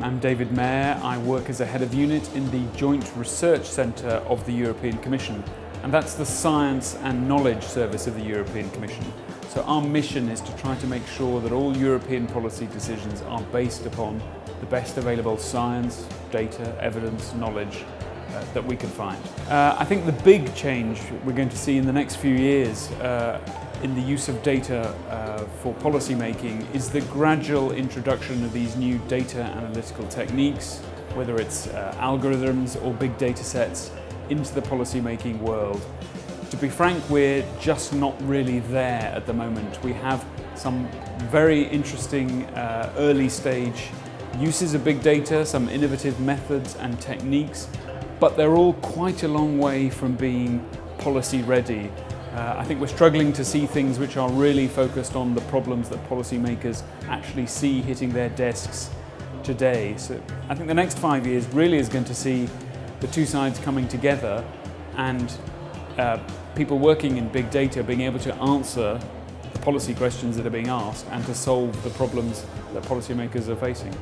I'm David Mair. I work as a head of unit in the Joint Research Centre of the European Commission, and that's the Science and Knowledge Service of the European Commission. So our mission is to try to make sure that all European policy decisions are based upon the best available science, data, evidence, knowledge that we can find. I think the big change we're going to see in the next few years in the use of data for policy making is the gradual introduction of these new data analytical techniques, whether it's algorithms or big data sets, into the policy making world. To be frank, we're just not really there at the moment. We have some very interesting early stage uses of big data, some innovative methods and techniques, but they're all quite a long way from being policy ready. I think we're struggling to see things which are really focused on the problems that policymakers actually see hitting their desks today. So I think the next 5 years really is going to see the two sides coming together and people working in big data being able to answer the policy questions that are being asked and to solve the problems that policymakers are facing.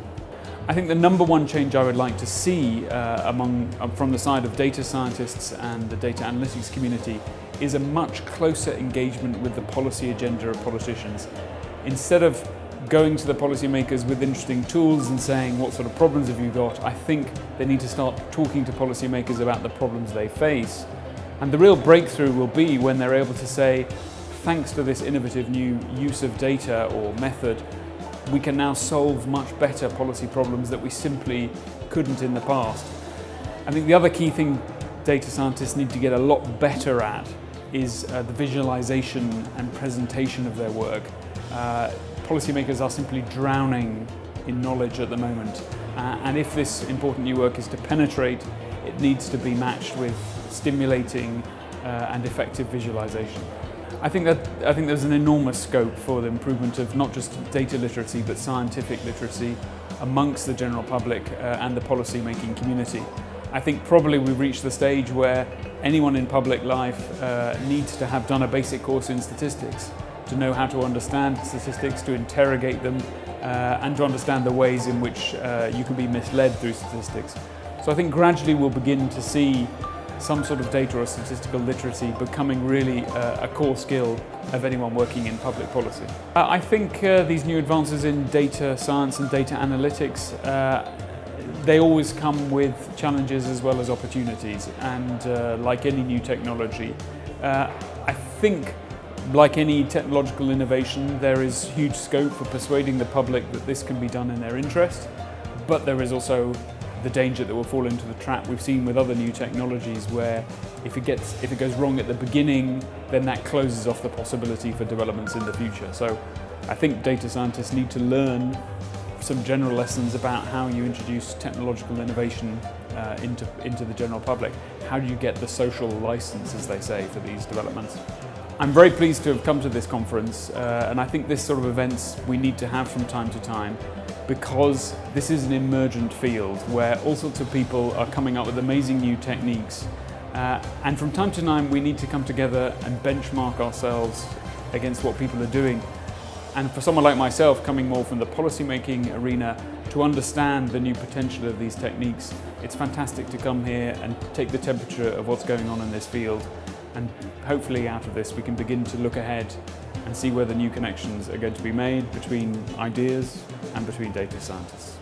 I think the number one change I would like to see from the side of data scientists and the data analytics community is a much closer engagement with the policy agenda of politicians. Instead of going to the policymakers with interesting tools and saying, what sort of problems have you got? I think they need to start talking to policymakers about the problems they face. And the real breakthrough will be when they're able to say, thanks to this innovative new use of data or method, we can now solve much better policy problems that we simply couldn't in the past. I think the other key thing data scientists need to get a lot better at is the visualization and presentation of their work. Policymakers are simply drowning in knowledge at the moment, and if this important new work is to penetrate, it needs to be matched with stimulating and effective visualization. I think there's an enormous scope for the improvement of not just data literacy but scientific literacy amongst the general public and the policy making community. I think probably we've reached the stage where anyone in public life needs to have done a basic course in statistics, to know how to understand statistics, to interrogate them, and to understand the ways in which you can be misled through statistics. So I think gradually we'll begin to see some sort of data or statistical literacy becoming really a core skill of anyone working in public policy. I think these new advances in data science and data analytics, they always come with challenges as well as opportunities, and like any new technology, I think like any technological innovation, there is huge scope for persuading the public that this can be done in their interest, but there is also the danger that we'll fall into the trap we've seen with other new technologies where if it goes wrong at the beginning, then that closes off the possibility for developments in the future. So I think data scientists need to learn some general lessons about how you introduce technological innovation into the general public. How do you get the social license, as they say, for these developments? I'm very pleased to have come to this conference, and I think this sort of events we need to have from time to time, because this is an emergent field where all sorts of people are coming up with amazing new techniques, and from time to time we need to come together and benchmark ourselves against what people are doing. And for someone like myself, coming more from the policy-making arena, to understand the new potential of these techniques, it's fantastic to come here and take the temperature of what's going on in this field. And hopefully out of this we can begin to look ahead and see where the new connections are going to be made between ideas and between data scientists.